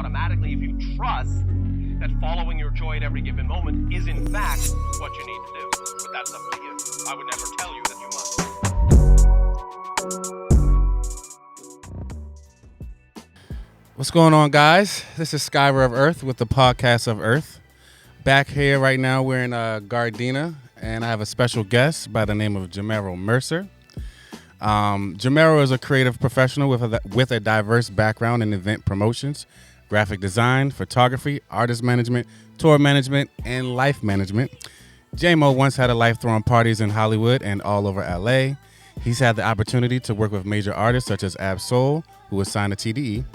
automatically if you trust that following your joy at every given moment is in fact what you need to do. But that's up to you. I would never tell you that you must. What's going on, guys? This is Skyver of Earth with the podcast of Earth. Back here right now, we're in Gardena, and I have a special guest by the name of Jamarro Mercer. Jamarro is a creative professional with a diverse background in event promotions, graphic design, photography, artist management, tour management, and life management. J-Mo once had a life throwing parties in Hollywood and all over LA. He's had the opportunity to work with major artists such as Ab Soul, who was signed to TDE.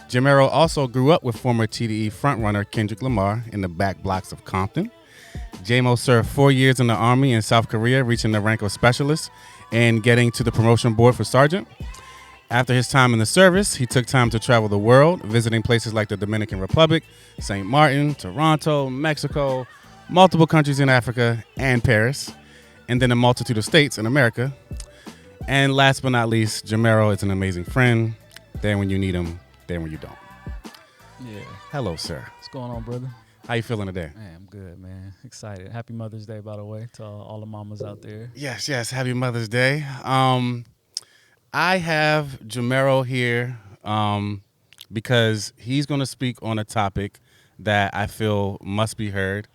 Jamarro also grew up with former TDE frontrunner Kendrick Lamar in the back blocks of Compton. J-Mo served 4 years in the Army in South Korea, reaching the rank of specialist and getting to the promotion board for sergeant. After his time in the service, he took time to travel the world, visiting places like the Dominican Republic, St. Martin, Toronto, Mexico, multiple countries in Africa, and Paris, and then a multitude of states in America. And last but not least, Jamarro is an amazing friend. There when you need him, there when you don't. Yeah. Hello, sir. What's going on, brother? How you feeling today? Man, I'm good, man. Excited. Happy Mother's Day, by the way, to all the mamas out there. Yes. Happy Mother's Day. I have Jamarro here because he's going to speak on a topic that I feel must be heard.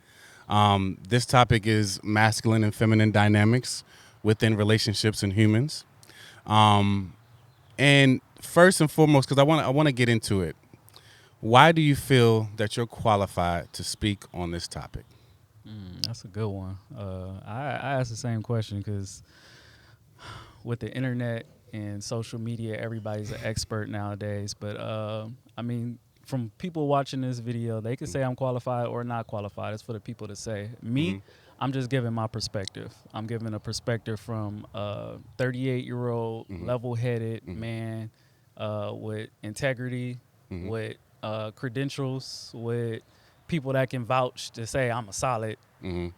This topic is masculine and feminine dynamics within relationships and humans. And first and foremost, because I want to get into it, why do you feel that you're qualified to speak on this topic? That's a good one. I asked the same question because with the internet and social media, everybody's an expert nowadays. But, I mean, from people watching this video, they can say I'm qualified or not qualified. It's for the people to say. Me, I'm just giving my perspective. I'm giving a perspective from a 38-year-old level-headed man with integrity, with credentials, with people that can vouch to say I'm a solid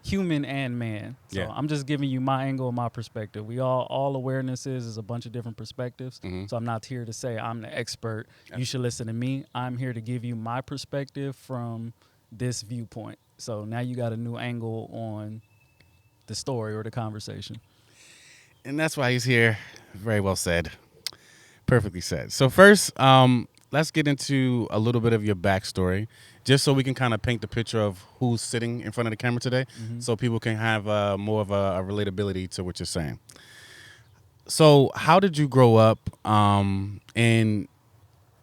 human and man. So I'm just giving you my angle and my perspective. We all awareness is a bunch of different perspectives. So I'm not here to say I'm the expert. You should listen to me. I'm here to give you my perspective from this viewpoint. So now you got a new angle on the story or the conversation. And that's why he's here. Very well said. Perfectly said. So first, let's get into a little bit of your backstory, just so we can kind of paint the picture of who's sitting in front of the camera today, so people can have more of a relatability to what you're saying. So how did you grow up, and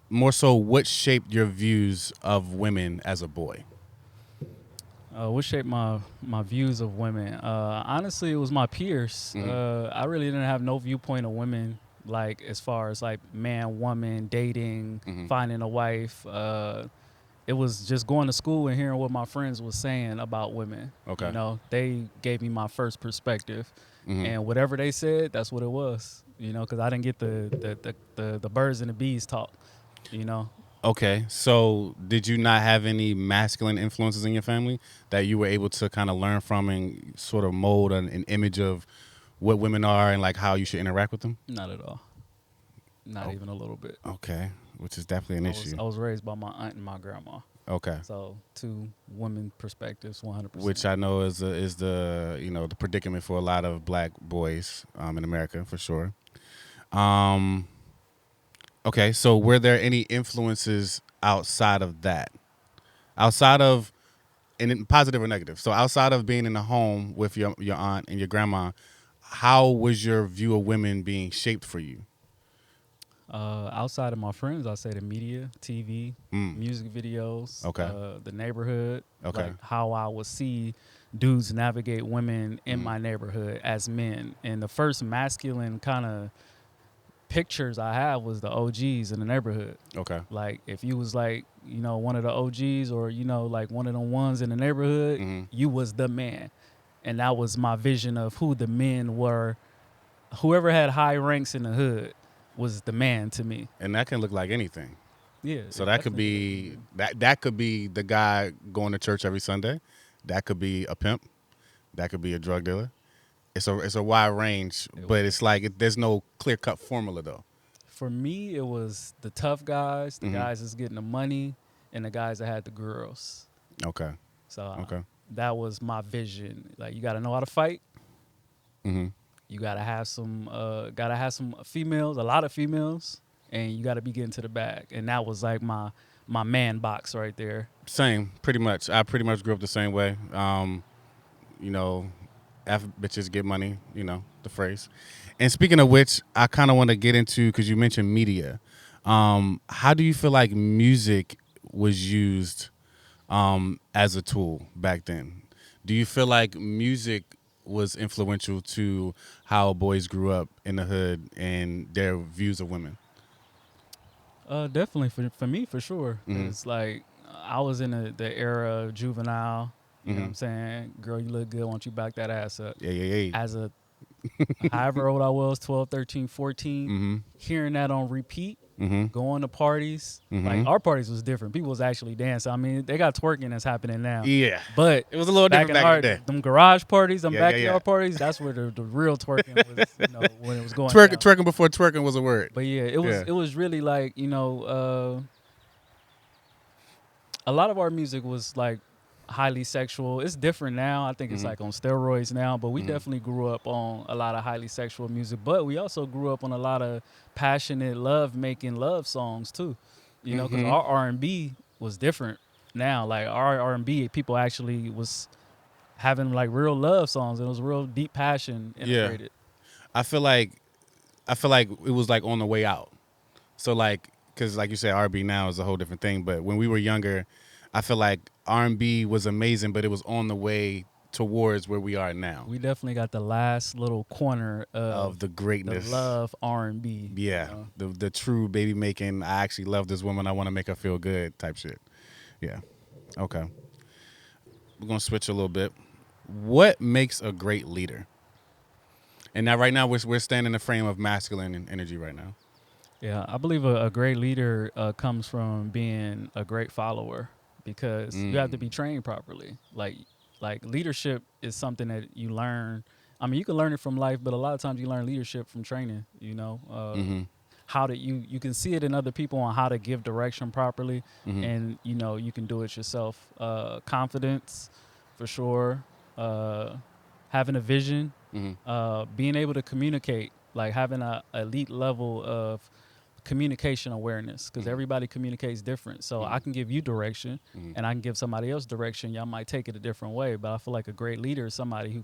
more so, what shaped your views of women as a boy? What shaped my views of women? Honestly, it was my peers. I really didn't have no viewpoint of women, like as far as like man, woman, dating, finding a wife. It was just going to school and hearing what my friends was saying about women. Okay. You know, they gave me my first perspective, and whatever they said, that's what it was. You know, because I didn't get the birds and the bees talk. You know. Okay, so did you not have any masculine influences in your family that you were able to kind of learn from and sort of mold an image of what women are and like how you should interact with them? Not at all. Not even a little bit. Okay, which is definitely an issue. I was raised by my aunt and my grandma. Okay. So two women perspectives, 100%. Which I know is the the predicament for a lot of black boys in America for sure. Okay, so were there any influences outside of that? Outside of, and positive or negative? So outside of being in the home with your aunt and your grandma, how was your view of women being shaped for you? Outside of my friends, I say the media, TV, music videos, the neighborhood, like how I would see dudes navigate women in my neighborhood as men. And the first masculine kind of pictures I have was the OGs in the neighborhood. Okay. Like if you was like, one of the OGs or, like one of the ones in the neighborhood, you was the man. And that was my vision of who the men were. Whoever had high ranks in the hood was the man to me. And that can look like anything. Yeah. So that could be that could be the guy going to church every Sunday. That could be a pimp. That could be a drug dealer. It's a wide range, but it's like there's no clear-cut formula though. For me, it was the tough guys, the guys that's getting the money, and the guys that had the girls. Okay. So Okay. that was my vision. Like, you got to know how to fight. Mm-hmm. You gotta have some females, a lot of females, and you gotta be getting to the bag. And that was like my man box right there. Same, pretty much. I pretty much grew up the same way. You know, F bitches get money, you know, the phrase. And speaking of which, I kind of want to get into, because you mentioned media. How do you feel like music was used as a tool back then? Do you feel like music was influential to how boys grew up in the hood and their views of women? Definitely for me, for sure. Mhm. It's like I was in the era of Juvenile. You know what I'm saying? Girl, you look good. Why don't you back that ass up? Yeah, yeah, yeah. As a however old I was, 12, 13, 14, Mm-hmm. hearing that on repeat, Mm-hmm. going to parties. Mhm. Like, our parties was different. People was actually dancing. I mean, they got twerking that's happening now. Yeah. But It was a little different back in the day. them garage parties, them Yeah, yeah, backyard yeah. parties, that's where the real twerking was, when it was going Twerking, down. twerking before twerking was a word. But yeah, it was really like, a lot of our music was like highly sexual. It's different now. I think it's like on steroids now, but we definitely grew up on a lot of highly sexual music. But we also grew up on a lot of passionate love-making love songs too. Because our R&B was different now. Like, our R&B, people actually was having like real love songs. It was real deep passion integrated. I feel like it was like on the way out. So like, because like you said, R&B now is a whole different thing. But when we were younger, I feel like R&B was amazing, but it was on the way towards where we are now. We definitely got the last little corner Of the greatness. the love R&B. Yeah, the true baby making. I actually love this woman. I want to make her feel good type shit. Yeah. Okay. We're gonna switch a little bit. What makes a great leader? And now, right now, we're staying in the frame of masculine energy right now. Yeah, I believe a great leader comes from being a great follower, because you have to be trained properly. Like leadership is something that you learn. I mean, you can learn it from life, but a lot of times you learn leadership from training. How to you can see it in other people on how to give direction properly, and you can do it yourself. Confidence, for sure. Having a vision, being able to communicate, like having a elite level of communication awareness, because everybody communicates different. So I can give you direction, and I can give somebody else direction. Y'all might take it a different way, but I feel like a great leader is somebody who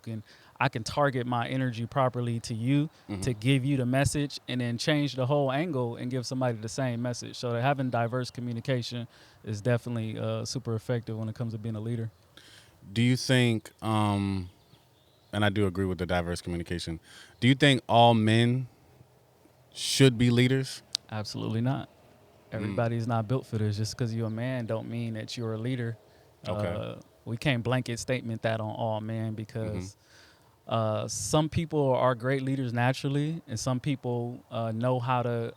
I can target my energy properly to you, to give you the message, and then change the whole angle and give somebody the same message. So having diverse communication is definitely super effective when it comes to being a leader. Do you think, and I do agree with the diverse communication, do you think all men should be leaders? Absolutely not. Everybody's not built for this. Just because you're a man don't mean that you're a leader. Okay. We can't blanket statement that on all men, because some people are great leaders naturally, and some people know how to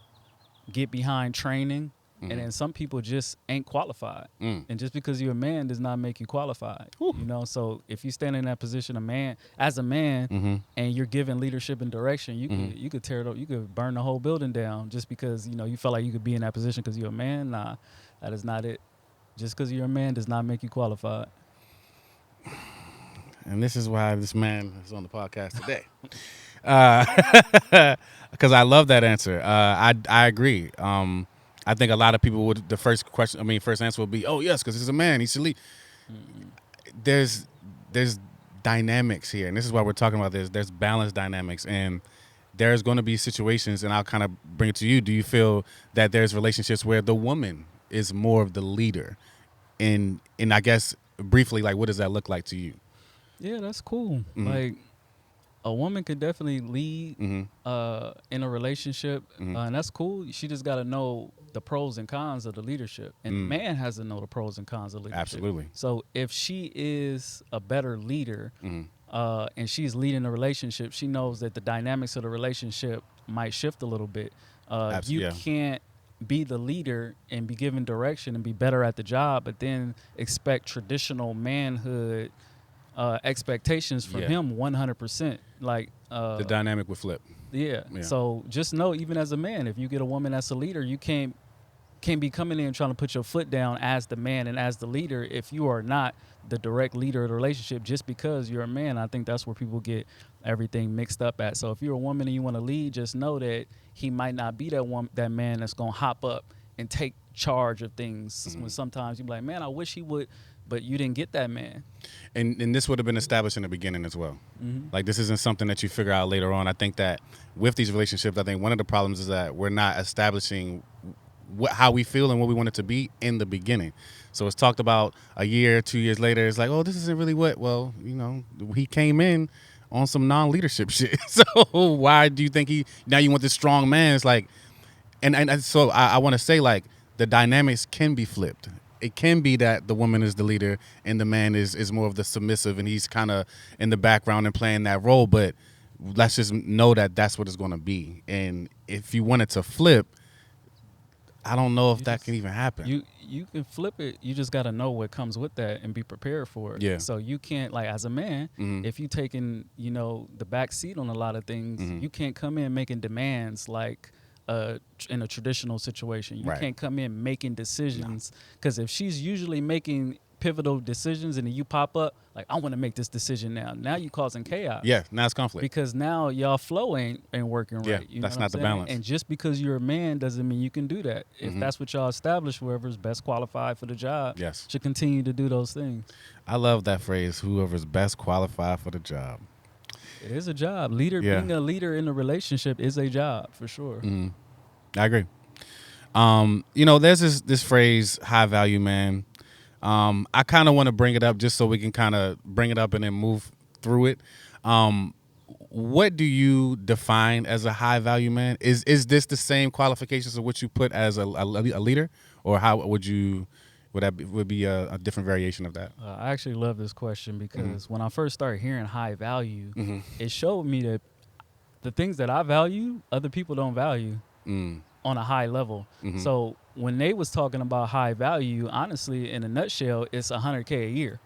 get behind training, and then some people just ain't qualified. And just because you're a man does not make you qualified. So if you stand in that position, as a man, and you're given leadership and direction, you could tear it up, you could burn the whole building down just because you felt like you could be in that position because you're a man. Nah, that is not it. Just because you're a man does not make you qualified. And this is why this man is on the podcast today. Because I love that answer. I agree. I think a lot of people would, the first answer would be, oh yes, because he's a man, he should lead. There's dynamics here, and this is why we're talking about this. There's balanced dynamics, and there's going to be situations, and I'll kind of bring it to you. Do you feel that there's relationships where the woman is more of the leader? And I guess briefly, like, what does that look like to you? Yeah, that's cool. Like, a woman could definitely lead in a relationship, and that's cool. She just got to know the pros and cons of the leadership, and the man has to know the pros and cons of leadership. Absolutely. So if she is a better leader, and she's leading the relationship, she knows that the dynamics of the relationship might shift a little bit. You can't be the leader and be given direction and be better at the job, but then expect traditional manhood expectations from him 100%. Like, the dynamic would flip. Yeah. So just know, even as a man, if you get a woman that's a leader, you can't can't be coming in trying to put your foot down as the man and as the leader if you are not the direct leader of the relationship just because you're a man. I think that's where people get everything mixed up at. So if you're a woman and you want to lead, just know that he might not be that man that's going to hop up and take charge of things. When sometimes you be like, man, I wish he would, but you didn't get that man. And this would have been established in the beginning as well. Like, this isn't something that you figure out later on. I think that with these relationships, I think one of the problems is that we're not establishing how we feel and what we want it to be in the beginning. So it's talked about a year, 2 years later. It's like, oh, this isn't really what. Well, he came in on some non-leadership shit. So why do you think now you want this strong man? It's like, and so I want to say, like, the dynamics can be flipped. It can be that the woman is the leader and the man is more of the submissive, and he's kind of in the background and playing that role. But let's just know that that's what it's going to be. And if you want it to flip, I don't know if that can even happen. You can flip it. You just got to know what comes with that and be prepared for it. Yeah. So you can't, like, as a man, if you taking, the back seat on a lot of things, you can't come in making demands like in a traditional situation. You can't come in making decisions, because if she's usually making pivotal decisions and then you pop up like, I want to make this decision now you causing chaos. Yeah, now it's conflict, because now y'all flow ain't working right. You that's know not the what I'm saying? balance. And just because you're a man doesn't mean you can do that. If that's what y'all establish, whoever's best qualified for the job should continue to do those things. I love that phrase, whoever's best qualified for the job. It is a job. Being a leader in a relationship is a job for sure. I agree. There's this phrase, high value man. I kind of want to bring it up just so we can kind of bring it up and then move through it. What do you define as a high value man? Is this the same qualifications of what you put as a leader, or how would be a different variation of that? I actually love this question because when I first started hearing high value, it showed me that the things that I value, other people don't value on a high level. So when they was talking about high value, honestly, in a nutshell, it's $100K a year.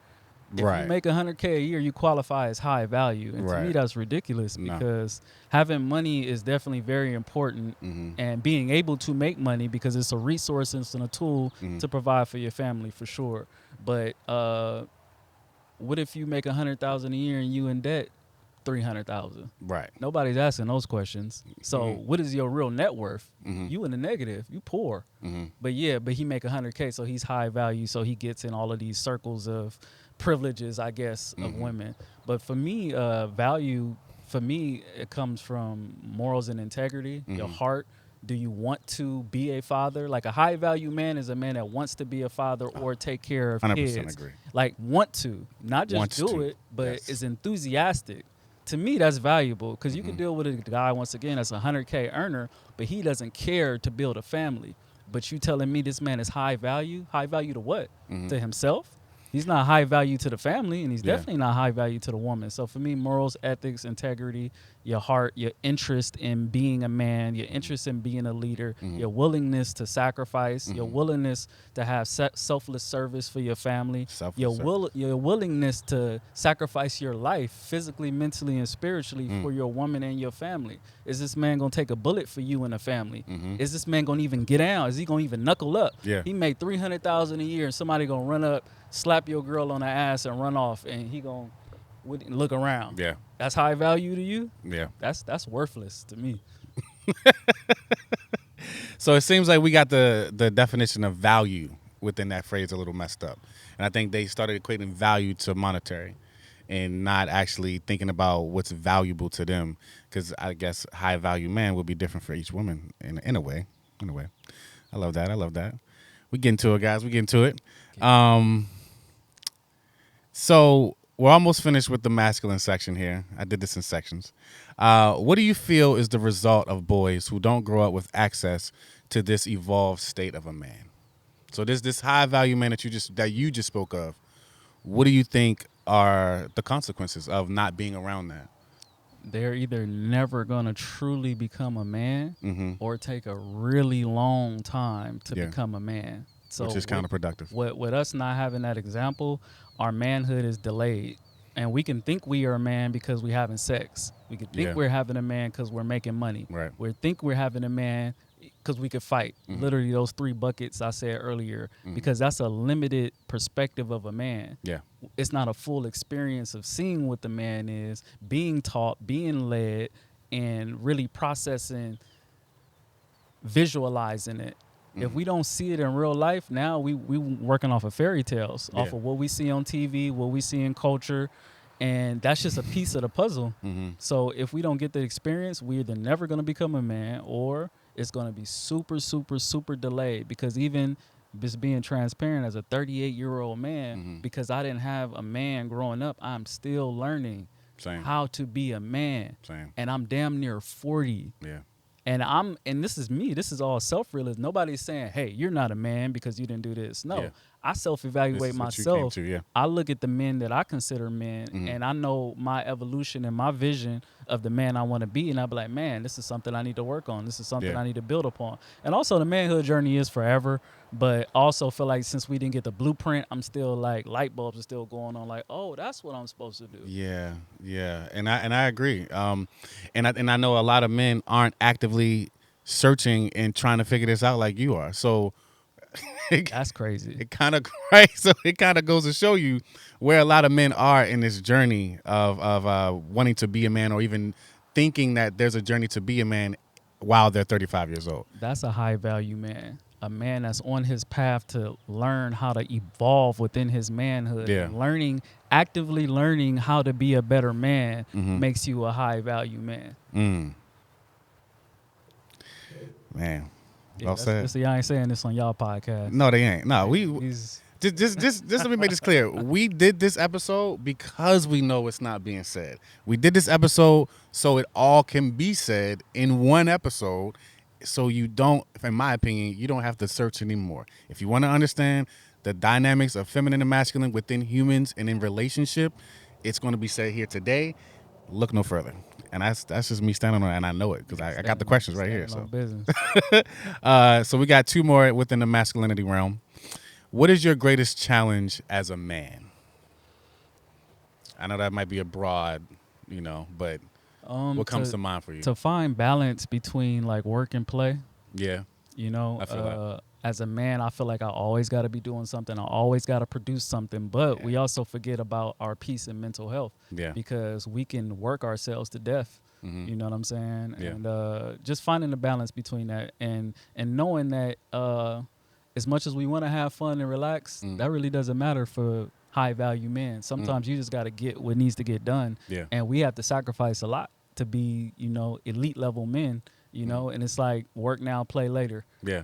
If you make $100K a year, you qualify as high value. And to me, that's ridiculous because having money is definitely very important, and being able to make money, because it's a resource and it's a tool to provide for your family for sure. But what if you make $100,000 a year and you in debt $300,000? Right. Nobody's asking those questions. So what is your real net worth? You in the negative. You poor. But he make $100K, so he's high value. So he gets in all of these circles of privileges, I guess, of women. But for me, value, it comes from morals and integrity, your heart. Do you want to be a father? Like, a high value man is a man that wants to be a father or take care of 100% kids. Agree. Like, want to, not just do it, but is enthusiastic. To me, that's valuable, because you can deal with a guy, once again, that's a $100K earner, but he doesn't care to build a family. But you telling me this man is high value? High value to what? To himself? He's not high value to the family, and he's definitely not high value to the woman. So for me, morals, ethics, integrity, your heart, your interest in being a man, your interest in being a leader, your willingness to sacrifice, your willingness to have selfless service for your family, your willingness to sacrifice your life physically, mentally, and spiritually for your woman and your family. Is this man going to take a bullet for you and a family? Is this man going to even get down? Is he going to even knuckle up? He made $300,000 a year, and somebody going to run up, slap your girl on the ass and run off, and he going to look around. Yeah. That's high value to you? Yeah. That's worthless to me. So it seems like we got the definition of value within that phrase a little messed up. And I think they started equating value to monetary and not actually thinking about what's valuable to them, because I guess high value man will be different for each woman in a way. I love that. We get into it, guys. We get into it. So we're almost finished with the masculine section here. I did this in sections. What do you feel is the result of boys who don't grow up with access to this evolved state of a man? So this high value man that you just spoke of, what do you think are the consequences of not being around that? They're either never going to truly become a man or take a really long time to become a man. So which is counterproductive. With us not having that example, our manhood is delayed. And we can think we are a man because we're having sex. We can think we're having a man because we're making money. Right. We think we're having a man because we could fight. Literally those 3 buckets I said earlier, because that's a limited perspective of a man. Yeah. It's not a full experience of seeing what the man is, being taught, being led, and really processing, visualizing it. If we don't see it in real life, now we working off of fairy tales, off Yeah. of what we see on TV, what we see in culture, and that's just a piece of the puzzle. So if we don't get the experience, we're either never going to become a man, or it's going to be super, super, super delayed. Because even just being transparent as a 38-year-old man, because I didn't have a man growing up, I'm still learning Same. how to be a man. Same. And I'm damn near 40. Yeah. And this is me. This is all self-realism. Nobody's saying, "Hey, you're not a man because you didn't do this." No, Yeah. I self-evaluate This is what you came myself. to, yeah. I look at the men that I consider men, and I know my evolution and my vision of the man I want to be, and I be like, "Man, this is something I need to work on. This is something Yeah. I need to build upon." And also, the manhood journey is forever, but also feel like since we didn't get the blueprint, I'm still like light bulbs are still going on. Like, oh, that's what I'm supposed to do. Yeah, yeah, and I agree. And I know a lot of men aren't actively searching and trying to figure this out like you are. So That's crazy. it kind of right. So it kind of goes to show you where a lot of men are in this journey of wanting to be a man, or even thinking that there's a journey to be a man while they're 35 years old. That's a high value man. A man that's on his path to learn how to evolve within his manhood. Yeah. And actively learning how to be a better man makes you a high value man. Man, Yeah, well said. See, I ain't saying this on y'all podcast. No, they ain't. No, we These- just let me make this clear. We did this episode because we know it's not being said. We did this episode so it all can be said in one episode, so you don't, in my opinion, you don't have to search anymore. If you want to understand the dynamics of feminine and masculine within humans and in relationship, it's going to be said here today. Look no further. And that's just me standing on it, and I know it because I got the questions right here. So. Business. So we got 2 more within the masculinity realm. What is your greatest challenge as a man? I know that might be a broad, but what comes to mind for you? To find balance between like work and play. Yeah. I feel that. As a man, I feel like I always got to be doing something. I always got to produce something. But we also forget about our peace and mental health. Yeah. Because we can work ourselves to death. You know what I'm saying? Yeah. And just finding the balance between that and knowing that as much as we want to have fun and relax, that really doesn't matter for high value men. Sometimes you just got to get what needs to get done. Yeah. And we have to sacrifice a lot to be, elite level men. And it's like work now, play later. Yeah.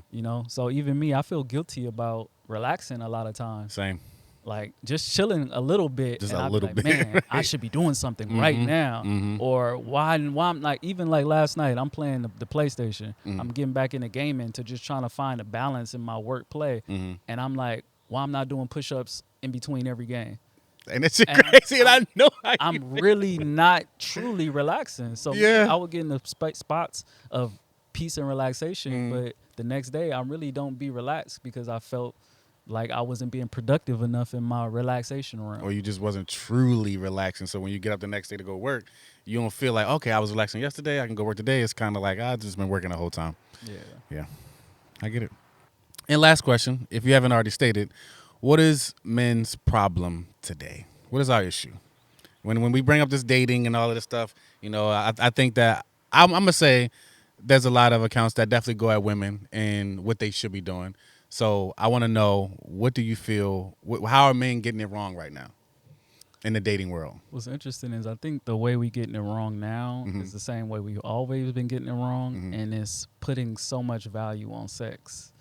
So even me, I feel guilty about relaxing a lot of times. Same. Like just chilling a little bit. Just and a I'd be little like, bit, Man, right. I should be doing something right now. Or why I'm like, even like last night, I'm playing the PlayStation. I'm getting back into gaming to just trying to find a balance in my work play. And I'm like, why I'm not doing push-ups in between every game? And it's crazy, and I know I'm really not truly relaxing. So Yeah. I would get in the spots of peace and relaxation, but the next day I really don't be relaxed because I felt like I wasn't being productive enough in my relaxation room. or you just wasn't truly relaxing. So when you get up the next day to go work, you don't feel like, okay, I was relaxing yesterday, I can go work today. It's kind of like, I've just been working the whole time. Yeah, I get it. And last question, if you haven't already stated, what is men's problem today? What is our issue? When we bring up this dating and all of this stuff, I think that I'm going to say there's a lot of accounts that definitely go at women and what they should be doing. So I want to know, what do you feel, how are men getting it wrong right now in the dating world? What's interesting is I think the way we getting it wrong now is the same way we've always been getting it wrong, and it's putting so much value on sex.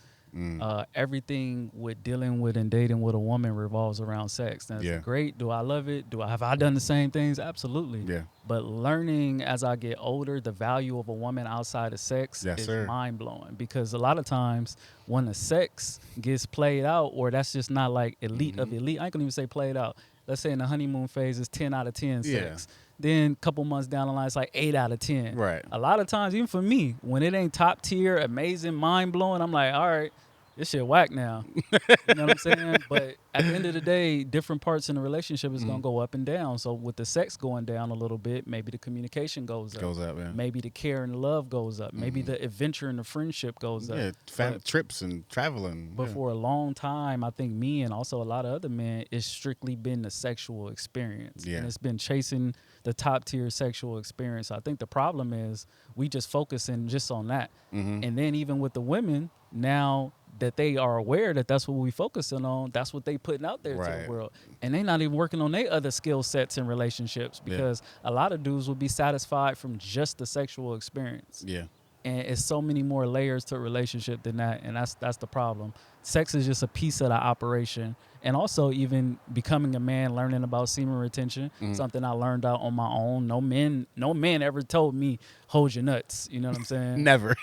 Everything with dealing with and dating with a woman revolves around sex. Now, is it great? Do I love it? Have I done the same things? Absolutely. Yeah. But learning as I get older, the value of a woman outside of sex is mind blowing, because a lot of times when the sex gets played out, or that's just not like elite of elite, I ain't gonna even say played out. Let's say in the honeymoon phase, it's 10 out of 10 sex. Then a couple months down the line, it's like 8 out of 10. Right. A lot of times, even for me, when it ain't top tier, amazing, mind blowing, I'm like, all right, this shit whack now. You know what I'm saying? But at the end of the day, different parts in the relationship is gonna go up and down. So with the sex going down a little bit, maybe the communication goes up. Goes up, yeah. Maybe the care and love goes up. Maybe the adventure and the friendship goes Yeah, up. trips and traveling. But for a long time, I think me and also a lot of other men, it's strictly been the sexual experience. Yeah. And it's been chasing the top tier sexual experience. I think the problem is we just focusing just on that. And then even with the women, now that they are aware that that's what we focusing on, that's what they putting out there to Right. the world. And they not even working on their other skill sets and relationships because a lot of dudes will be satisfied from just the sexual experience. Yeah. And it's so many more layers to a relationship than that, and that's the problem. Sex is just a piece of the operation, and also even becoming a man, learning about semen retention, something I learned out on my own. No man ever told me hold your nuts. You know what I'm saying? Never.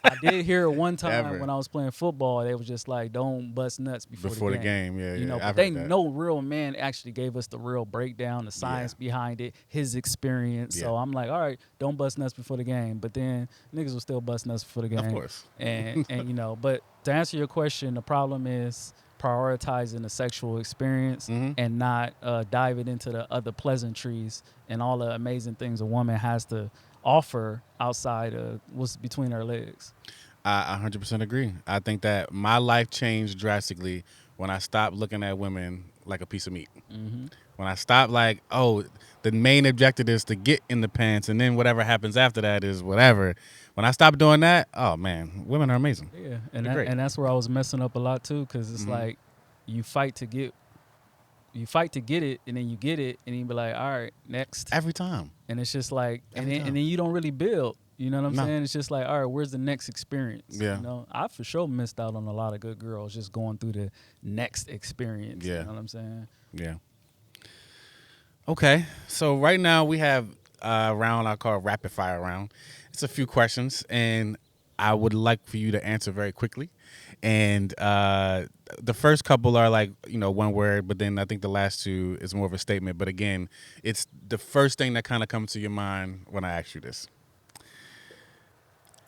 I did hear it one time Ever. when I was playing football. They was just like, don't bust nuts before the game. Yeah, You know, I've but they heard that. no real man actually gave us the real breakdown, the science behind it, his experience. So Yeah. I'm like, all right, don't bust nuts before the game. But then niggas will still bust nuts before the game. Of course. And you know, but to answer your question, the problem is prioritizing the sexual experience and not diving into the other pleasantries and all the amazing things a woman has to offer outside of what's between her legs. I 100% agree. I think that my life changed drastically when I stopped looking at women like a piece of meat. When I stopped like, oh, the main objective is to get in the pants, and then whatever happens after that is whatever. When I stopped doing that, oh man, women are amazing. Yeah, and They're great. and that's where I was messing up a lot too, because it's like you fight to get it, and then you get it, and you be like, all right, next. Every time. And it's just like, and Every then, time. you don't really build. You know what I'm No. saying? It's just like, all right, where's the next experience? Yeah. You know, I for sure missed out on a lot of good girls just going through the next experience. Yeah. You know what I'm saying? Yeah. Okay, so right now we have a round I call rapid fire round. It's a few questions, and I would like for you to answer very quickly. And the first couple are like, you know, one word, but then I think the last two is more of a statement. But again, it's the first thing that kind of comes to your mind when I ask you this.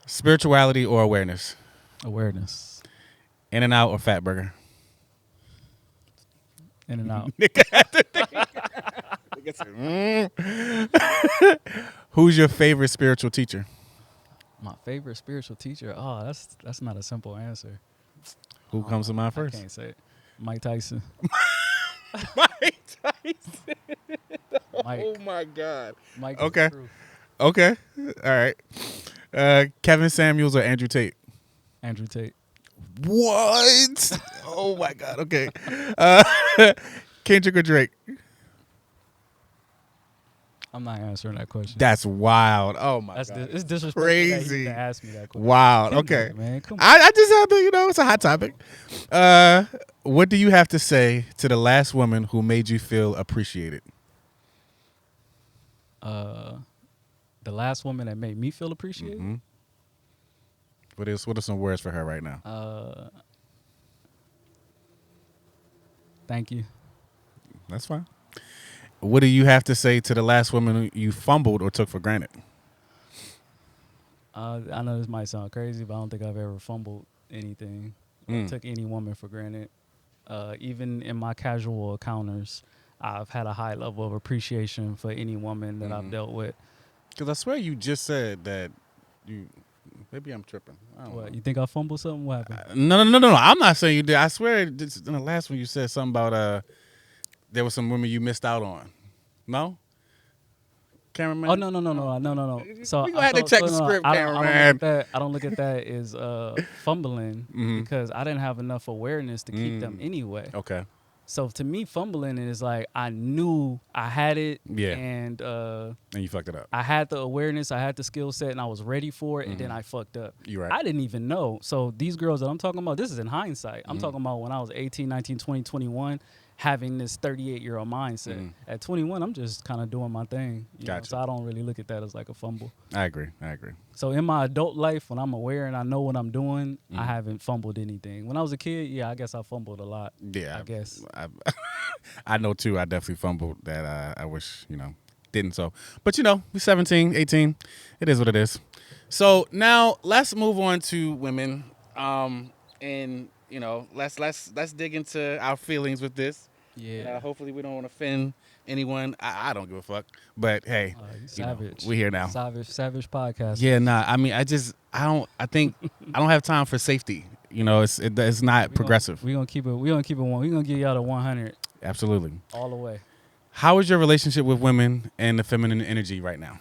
Spirituality or awareness? Awareness. In and out or fat burger? In and out. Who's your favorite spiritual teacher? My favorite spiritual teacher. Oh, that's not a simple answer. Who comes to mind I first? can't say it. Mike Tyson. Mike Tyson. Mike. Oh my God. Mike. Okay. Is the truth. Okay. All right. Kevin Samuels or Andrew Tate? Andrew Tate. What? Oh my God. Okay. Kendrick or Drake? I'm not answering that question. That's wild. Oh my That's God. it's disrespectful crazy. that you even ask me that question. Wow. Kendrick, Okay. man, come on. I just had to, you know, it's a hot topic. What do you have to say to the last woman who made you feel appreciated? The last woman that made me feel appreciated. Mhm. What are some words for her right now? Thank you. That's fine. What do you have to say to the last woman you fumbled or took for granted? I know this might sound crazy, but I don't think I've ever fumbled anything. Took any woman for granted. Even in my casual encounters, I've had a high level of appreciation for any woman that I've dealt with. Because I swear you just said that you. Maybe I'm tripping. I don't What, know. you think I fumbled something? What happened? No. I'm not saying you did. I swear in the last one you said something about there was some women you missed out on. No? Cameraman? Oh no. So We gonna have to check the script, cameraman. I don't look at that as fumbling because I didn't have enough awareness to keep them anyway. Okay. So to me, fumbling is like I knew I had it, Yeah. and And you fucked it up. I had the awareness, I had the skill set, and I was ready for it, and then I fucked up. You're right. I didn't even know. So these girls that I'm talking about, this is in hindsight. I'm talking about when I was 18, 19, 20, 21, having this 38-year-old mindset. At 21, I'm just kind of doing my thing. You know? Gotcha. So I don't really look at that as like a fumble. I agree. So in my adult life, when I'm aware and I know what I'm doing, I haven't fumbled anything. When I was a kid, yeah, I guess I fumbled a lot. Yeah. I guess. I know too. I definitely fumbled that. I wish, didn't so. But, we're 17, 18. It is what it is. So now let's move on to women. And let's dig into our feelings with this. Yeah. Hopefully we don't offend anyone. I don't give a fuck. But hey, You savage. we here now. Savage podcast. Yeah, nah. I mean, I don't. I think I don't have time for safety. It's not progressive. We gonna keep it. We gonna keep it one. We gonna give y'all the 100 Absolutely. all the way. How is your relationship with women and the feminine energy right now?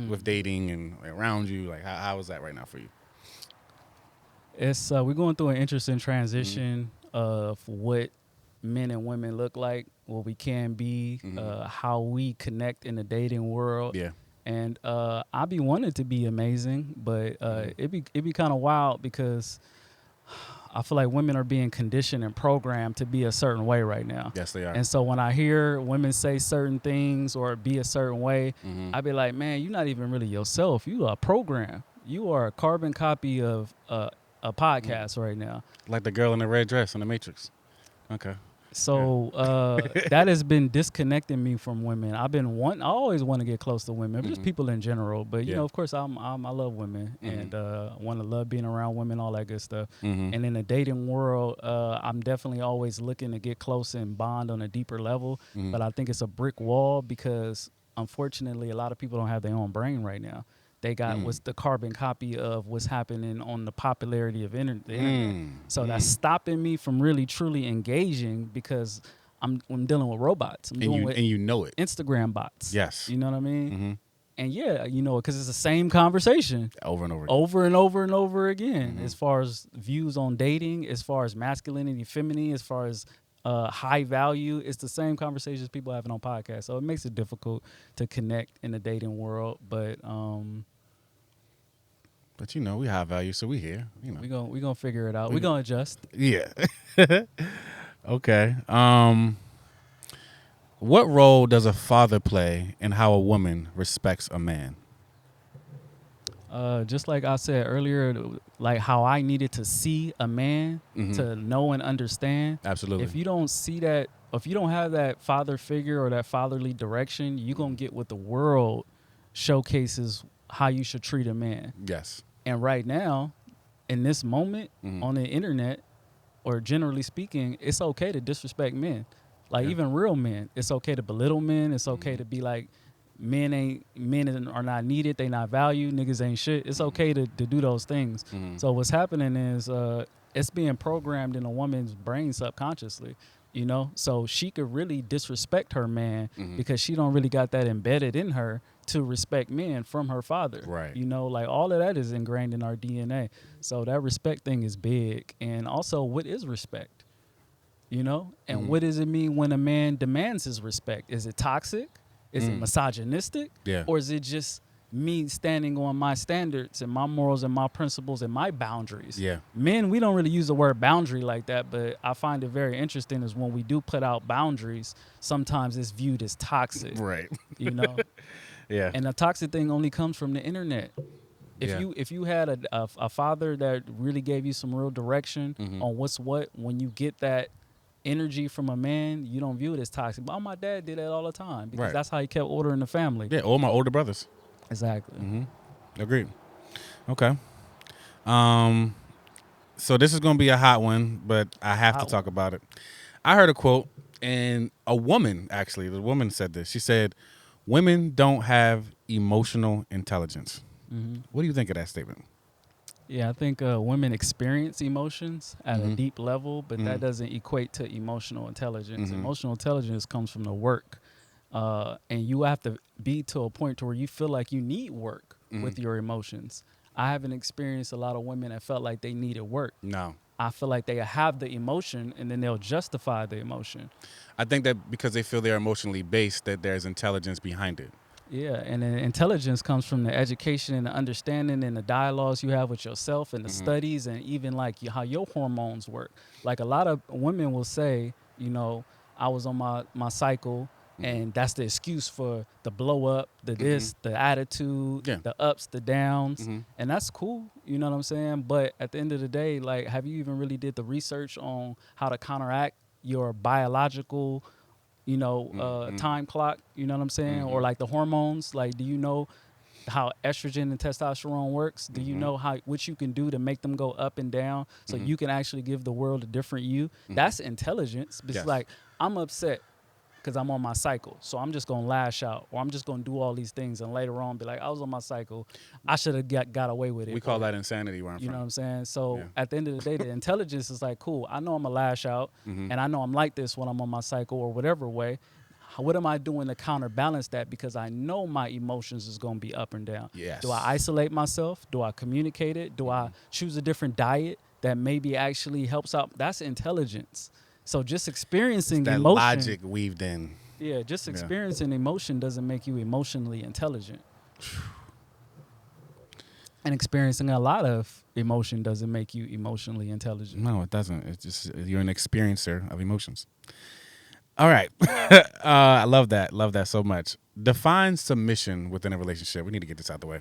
With dating and around you, like how is that right now for you? It's we're going through an interesting transition of what men and women look like, what we can be, how we connect in the dating world. Yeah. And I be wanting to be amazing, but it be kind of wild because I feel like women are being conditioned and programmed to be a certain way right now. Yes, they are. And so when I hear women say certain things or be a certain way, I be like, man, you're not even really yourself. You are a program. You are a carbon copy of a podcast right now. Like the girl in the red dress in the Matrix. Okay. So that has been disconnecting me from women. I always want to get close to women, just people in general. But of course, I love women and want to love being around women, all that good stuff. And in the dating world, I'm definitely always looking to get close and bond on a deeper level. But I think it's a brick wall because unfortunately, a lot of people don't have their own brain right now. They got what's the carbon copy of what's happening on the popularity of the internet. So that's stopping me from really truly engaging because I'm dealing with robots. I'm dealing with you know it. Instagram bots. Yes. You know what I mean? And because it's the same conversation Over and over again, as far as views on dating, as far as masculinity, femininity, as far as high value. It's the same conversations people having on podcasts. So it makes it difficult to connect in the dating world. But we high value, so we here. we gonna figure it out. We gonna adjust. Yeah. Okay. What role does a father play in how a woman respects a man? Just like I said earlier, like how I needed to see a man to know and understand. Absolutely. If you don't see that, if you don't have that father figure or that fatherly direction, you're going to get what the world showcases how you should treat a man. Yes. And right now, in this moment on the internet, or generally speaking, it's okay to disrespect men. Like even real men, it's okay to belittle men. It's okay to be like, men are not needed. They not valued. Niggas ain't shit. It's okay to do those things. So what's happening is it's being programmed in a woman's brain subconsciously, so she could really disrespect her man because she don't really got that embedded in her to respect men from her father. Right. Like all of that is ingrained in our DNA. So that respect thing is big. And also, what is respect? And what does it mean when a man demands his respect? Is it toxic? Is it misogynistic? Yeah. Or is it just me standing on my standards and my morals and my principles and my boundaries? Yeah. Men, we don't really use the word boundary like that, but I find it very interesting is when we do put out boundaries, sometimes it's viewed as toxic. Right. Yeah. And the toxic thing only comes from the internet. If you had a father that really gave you some real direction on what's what, when you get that energy from a man, you don't view it as toxic. But my dad did that all the time because that's how he kept order in the family. Yeah, all my older brothers. Exactly. Agreed. Okay. So this is going to be a hot one, but I have to talk about it. I heard a quote, and the woman said this. She said, "Women don't have emotional intelligence." What do you think of that statement? Yeah, I think women experience emotions at a deep level, but that doesn't equate to emotional intelligence. Emotional intelligence comes from the work. And you have to be to a point to where you feel like you need work with your emotions. I haven't experienced a lot of women that felt like they needed work. No. I feel like they have the emotion and then they'll justify the emotion. I think that because they feel they're emotionally based, that there's intelligence behind it. Yeah, and the intelligence comes from the education and the understanding and the dialogues you have with yourself and the studies and even like how your hormones work. Like a lot of women will say, I was on my cycle and that's the excuse for the blow up, the this, the attitude, the ups, the downs. And that's cool, you know what I'm saying? But at the end of the day, like, have you even really did the research on how to counteract your biological time clock, you know what I'm saying? Or like the hormones, like, do you know how estrogen and testosterone works? Do you know what you can do to make them go up and down so you can actually give the world a different you? That's intelligence. It's Yes. like, I'm upset because I'm on my cycle, so I'm just gonna lash out, or I'm just gonna do all these things, and later on be like, I was on my cycle, I should have got away with it. We call that insanity where I'm You from. know what I'm saying? So Yeah. at the end of the day, the intelligence is like, cool, I know I'm a lash out, and I know I'm like this when I'm on my cycle or whatever way. What am I doing to counterbalance that? Because I know my emotions is going to be up and down. Yes. Do I isolate myself? Do I communicate it? Do I choose a different diet that maybe actually helps out? That's intelligence. So just experiencing That emotion, logic weaved in. yeah, just experiencing emotion doesn't make you emotionally intelligent. And experiencing a lot of emotion doesn't make you emotionally intelligent. No, it doesn't. It's just you're an experiencer of emotions. All right. I love that. Love that so much. Define submission within a relationship. We need to get this out the way.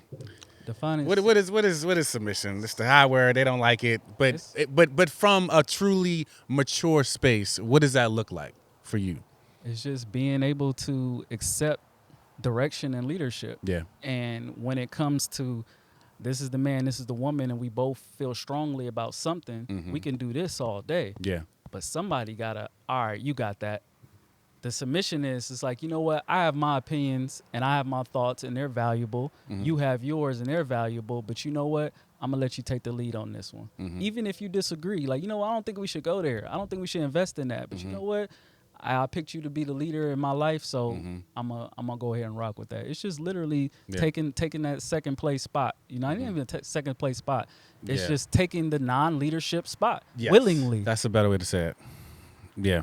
Defining What is submission? It's the high word. They don't like it. But It's- but from a truly mature space, what does that look like for you? It's just being able to accept direction and leadership. Yeah. And when it comes to this is the man, this is the woman, and we both feel strongly about something, we can do this all day. Yeah. But somebody gotta, all right, you got that. The submission is, it's like, you know what? I have my opinions and I have my thoughts and they're valuable. You have yours and they're valuable. But you know what? I'm going to let you take the lead on this one. Even if you disagree, like, you know, I don't think we should go there. I don't think we should invest in that. But you know what? I picked you to be the leader in my life, so I'm gonna go ahead and rock with that. It's just literally taking that second place spot. You know, I didn't even second place spot. It's just taking the non-leadership spot willingly. That's a better way to say it. Yeah.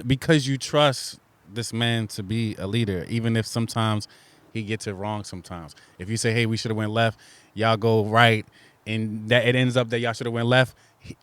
Because you trust this man to be a leader, even if sometimes he gets it wrong sometimes. If you say, hey, we should have went left, y'all go right, and that it ends up that y'all should have went left.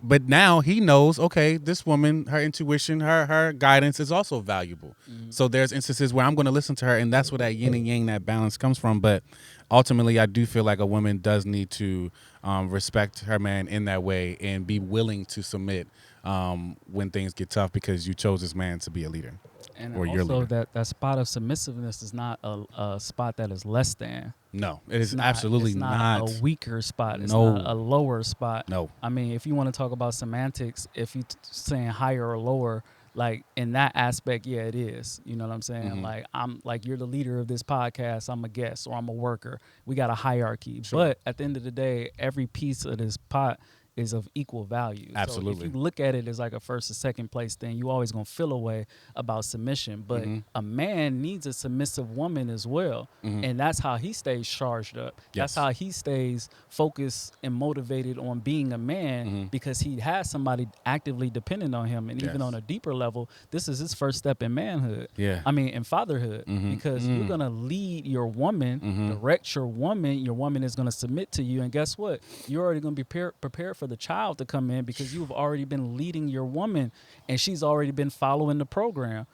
But now he knows, okay, this woman, her intuition, her guidance is also valuable. So there's instances where I'm going to listen to her, and that's where that yin and yang, that balance comes from. But ultimately, I do feel like a woman does need to respect her man in that way and be willing to submit when things get tough because you chose this man to be a leader. And or your also leader. that spot of submissiveness is not a spot that is less than. No, it is It's absolutely it's not. a weaker spot. It's No. not a lower spot. No. I mean, if you want to talk about semantics, if you saying higher or lower, like in that aspect, yeah, it is. You know what I'm saying? Like I'm like you're the leader of this podcast. I'm a guest or I'm a worker. We got a hierarchy. Sure. But at the end of the day, every piece of this pot is of equal value. Absolutely. So if you look at it as like a first or second place thing, you always gonna feel a way about submission. But a man needs a submissive woman as well. And that's how he stays charged up. Yes. That's how he stays focused and motivated on being a man because he has somebody actively dependent on him. And even Yes. on a deeper level, this is his first step in manhood. Yeah. I mean, in fatherhood, because you're gonna lead your woman, direct your woman is gonna submit to you, and guess what? You're already gonna be prepared for the child to come in because you've already been leading your woman, and she's already been following the program.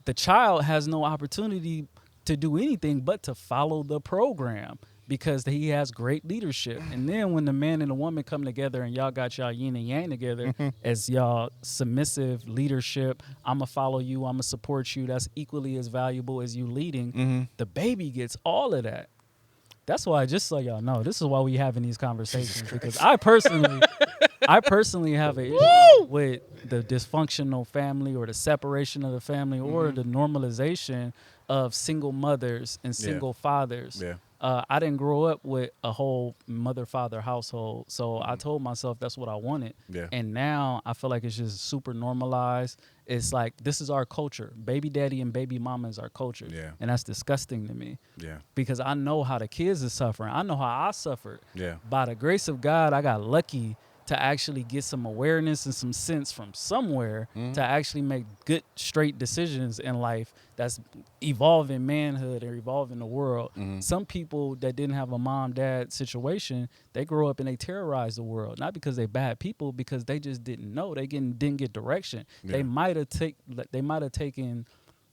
The child has no opportunity to do anything but to follow the program because he has great leadership. And then when the man and the woman come together and y'all got y'all yin and yang together as y'all submissive leadership, I'm going to follow you, I'm going to support you, that's equally as valuable as you leading, the baby gets all of that. That's why, just so y'all know, this is why we having these conversations, because I personally have an issue with the dysfunctional family or the separation of the family or the normalization of single mothers and single fathers. Yeah. I didn't grow up with a whole mother-father household, so I told myself that's what I wanted. Yeah. And now I feel like it's just super normalized. It's like, this is our culture. Baby daddy and baby mama is our culture. Yeah. And that's disgusting to me. Yeah. Because I know how the kids are suffering. I know how I suffered. Yeah. By the grace of God, I got lucky to actually get some awareness and some sense from somewhere to actually make good, straight decisions in life that's evolving manhood or evolving the world. Some people that didn't have a mom-dad situation, they grow up and they terrorize the world. Not because they bad people, because they just didn't know. They didn't get direction. Yeah. They might have taken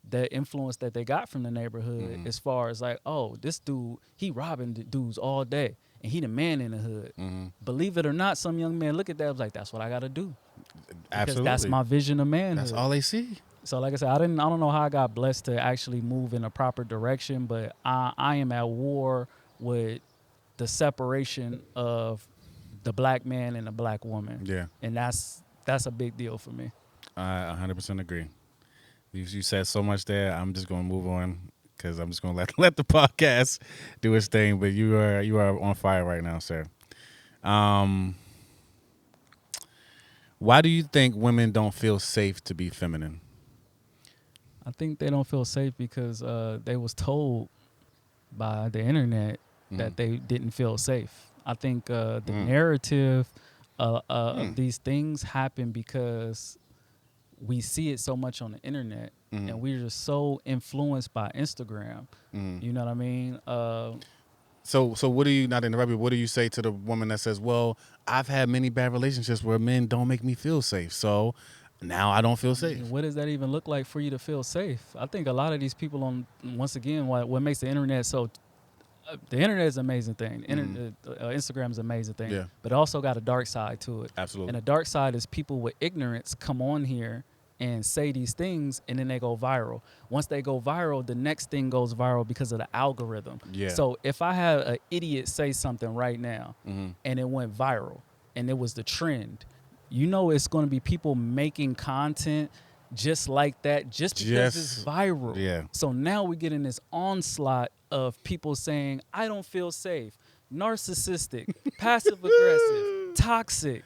the influence that they got from the neighborhood as far as like, oh, this dude, he robbing dudes all day. And he the man in the hood. Believe it or not, some young men look at that and like, that's what I got to do. Absolutely. Because that's my vision of manhood. That's all they see. So like I said, I don't know how I got blessed to actually move in a proper direction, but I am at war with the separation of the black man and the black woman. Yeah. And that's a big deal for me. I 100% agree. You said so much there. I'm just going to move on because I'm just going to let the podcast do its thing. But you are on fire right now, sir. Why do you think women don't feel safe to be feminine? I think they don't feel safe because they was told by the internet that they didn't feel safe. I think the narrative of these things happen because we see it so much on the internet, and we're just so influenced by Instagram. You know what I mean? So what do you, not interrupt you, what do you say to the woman that says, well, I've had many bad relationships where men don't make me feel safe, so now I don't feel safe? What does that even look like for you to feel safe? I think a lot of these people once again, what makes the internet so, the internet is an amazing thing. Instagram is an amazing thing. Yeah. But it also got a dark side to it. Absolutely. And the dark side is people with ignorance come on here and say these things, and then they go viral. Once they go viral, the next thing goes viral because of the algorithm. Yeah. So if I had an idiot say something right now and it went viral and it was the trend, you know it's going to be people making content just like that just because it's viral. Yeah. So now we get in this onslaught of people saying, I don't feel safe, narcissistic, passive aggressive, toxic.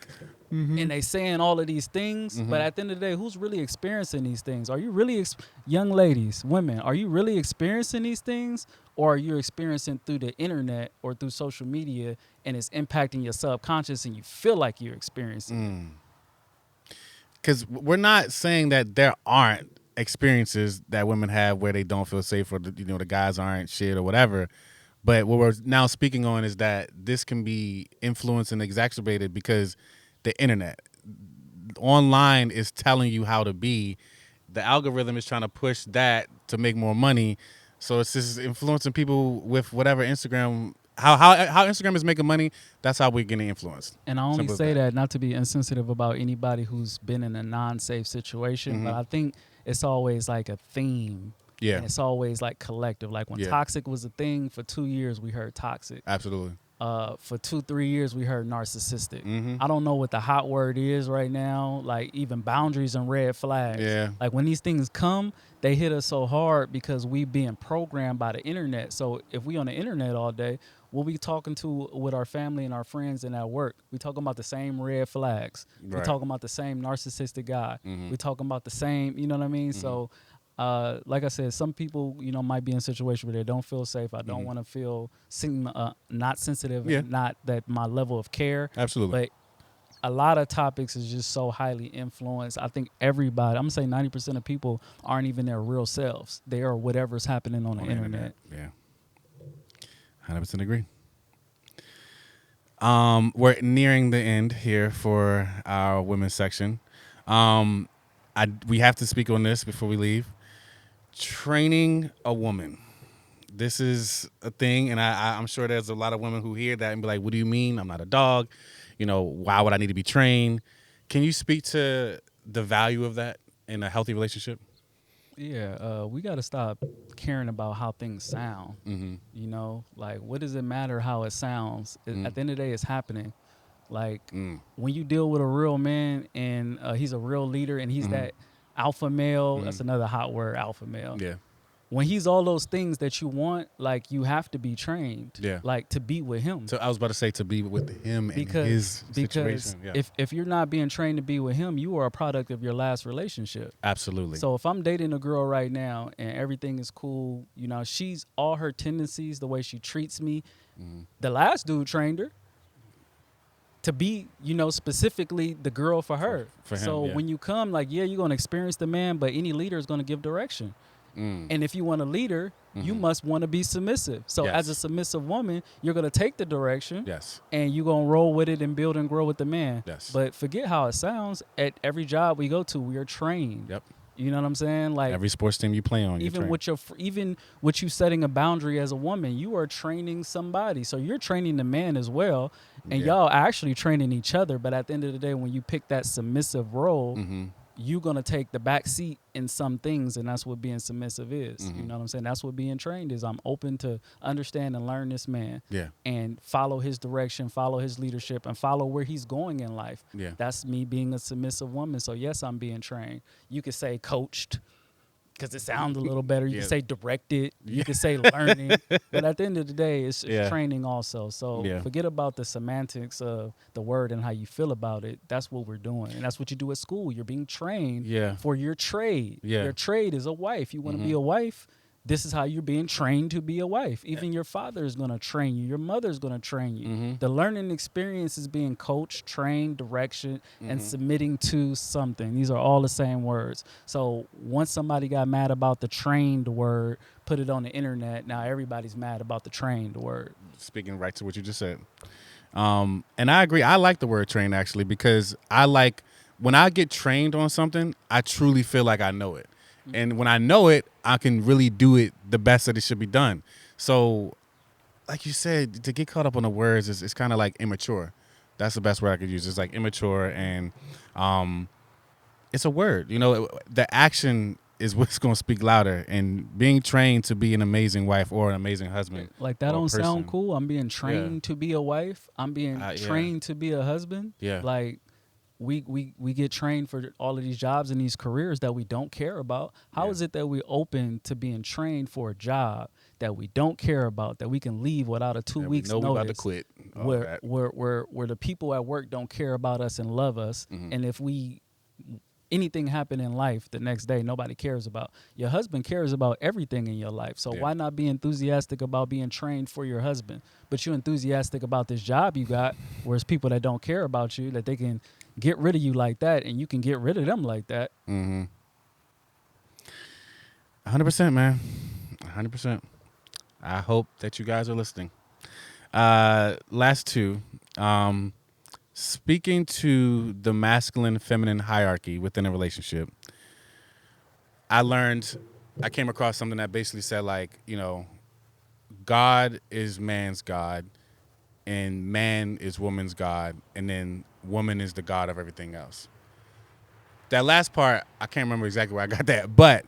And they saying all of these things, but at the end of the day, who's really experiencing these things? Are you really, young ladies, women, are you really experiencing these things, or are you experiencing through the internet or through social media, and it's impacting your subconscious and you feel like you're experiencing it? Because we're not saying that there aren't experiences that women have where they don't feel safe, or the guys aren't shit or whatever. But what we're now speaking on is that this can be influenced and exacerbated because the internet online is telling you how to be. The algorithm is trying to push that to make more money. So it's just influencing people with whatever Instagram, how Instagram is making money. That's how we're getting influenced. And I only Simple as say that. that not to be insensitive about anybody who's been in a non-safe situation, but I think it's always like a theme. Yeah. And it's always like collective. Like when toxic was a thing, for 2 years we heard toxic. Absolutely. For 2-3 years we heard narcissistic. I don't know what the hot word is right now, like even boundaries and red flags. Yeah. Like when these things come, they hit us so hard because we being programmed by the internet. So if we on the internet all day, we'll be talking to with our family and our friends and at work. We talking about the same red flags. Right. We talking about the same narcissistic guy. We talking about the same, you know what I mean? So like I said, some people, might be in a situation where they don't feel safe. I don't want to feel not sensitive, and not that my level of care. Absolutely. But a lot of topics is just so highly influenced. I think everybody, I'm going to say 90% of people aren't even their real selves. They are whatever's happening on the internet. Yeah. 100% agree. We're nearing the end here for our women's section. We have to speak on this before we leave. Training a woman. This is a thing, and I'm sure there's a lot of women who hear that and be like, what do you mean? I'm not a dog. Why would I need to be trained? Can you speak to the value of that in a healthy relationship? Yeah, we got to stop caring about how things sound. Like, what does it matter how it sounds? At the end of the day, it's happening. Like, when you deal with a real man and he's a real leader and he's that alpha male, that's another hot word, alpha male. Yeah. When he's all those things that you want, like, you have to be trained, like, to be with him. So I was about to say to be with him and his situation. Because if you're not being trained to be with him, you are a product of your last relationship. Absolutely. So if I'm dating a girl right now and everything is cool, she's all her tendencies, the way she treats me, the last dude trained her to be, specifically the girl for her. For him, so when you come, like, you're going to experience the man, but any leader is going to give direction. And if you want a leader, you must want to be submissive. So as a submissive woman, you're going to take the direction and you're going to roll with it and build and grow with the man. But forget how it sounds. At every job we go to, we are trained. Yep. You know what I'm saying? Like every sports team you play on, even with you setting a boundary as a woman, you are training somebody. So you're training the man as well, and y'all actually training each other. But at the end of the day, when you pick that submissive role, you're going to take the back seat in some things, and that's what being submissive is. You know what I'm saying? That's what being trained is. I'm open to understand and learn this man and follow his direction, follow his leadership, and follow where he's going in life. That's me being a submissive woman. So, yes, I'm being trained. You could say coached, because it sounds a little better. You can say directed. You can say learning. But at the end of the day, it's training also. So forget about the semantics of the word and how you feel about it. That's what we're doing. And that's what you do at school. You're being trained for your trade. Your trade is a wife. You want to be a wife? This is how you're being trained to be a wife. Even your father is going to train you. Your mother is going to train you. The learning experience is being coached, trained, direction, and submitting to something. These are all the same words. So once somebody got mad about the trained word, put it on the internet, now everybody's mad about the trained word. Speaking right to what you just said. And I agree. I like the word trained, actually, because I like when I get trained on something, I truly feel like I know it. And when I know it, I can really do it the best that it should be done. So, like you said, to get caught up on the words is kind of like immature. That's the best word I could use. It's like immature, and it's a word. You know, the action is what's going to speak louder. And being trained to be an amazing wife or an amazing husband. Like, that don't sound cool. I'm being trained to be a wife. I'm being trained to be a husband. Like, we get trained for all of these jobs and these careers that we don't care about. How is it that we're open to being trained for a job that we don't care about, that we can leave without a 2 weeks notice? We're about to quit. Where the people at work don't care about us and love us, and if anything happen in life the next day, nobody cares about. Your husband cares about everything in your life. So why not be enthusiastic about being trained for your husband? But you're enthusiastic about this job you got, whereas people that don't care about you, that they can get rid of you like that, and you can get rid of them like that. 100%, man. 100%. I hope that you guys are listening. Last two. Speaking to the masculine-feminine hierarchy within a relationship, I came across something that basically said, like, you know, God is man's God, and man is woman's God, and then woman is the God of everything else. That last part, I can't remember exactly where I got that, but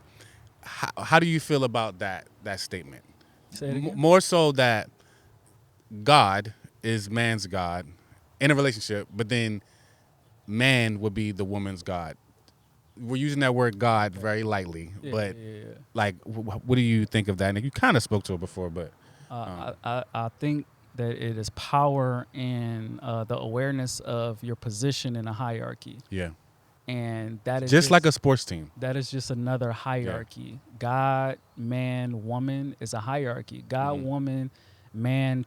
how do you feel about that statement? Say it again? More so that God is man's God in a relationship, but then man would be the woman's God. We're using that word God very lightly, but like, what do you think of that? And you kind of spoke to it before, but I think that it is power in the awareness of your position in a hierarchy. And that is just like a sports team. That is just another hierarchy. God, man, woman is a hierarchy. God, woman, man.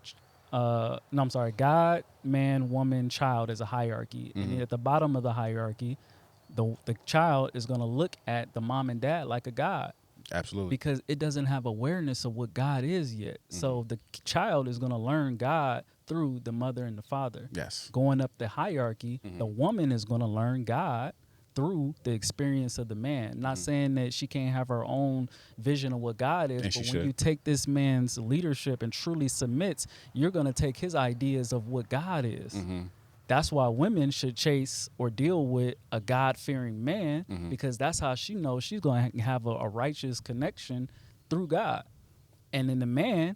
God, man, woman, child is a hierarchy. And at the bottom of the hierarchy, the child is going to look at the mom and dad like a God. Absolutely. Because it doesn't have awareness of what God is yet. So the child is going to learn God through the mother and the father. Yes. Going up the hierarchy, the woman is going to learn God through the experience of the man. Not saying that she can't have her own vision of what God is, but when you take this man's leadership and truly submits, you're going to take his ideas of what God is. That's why women should chase or deal with a God-fearing man, because that's how she knows she's going to have a righteous connection through God. And in the man,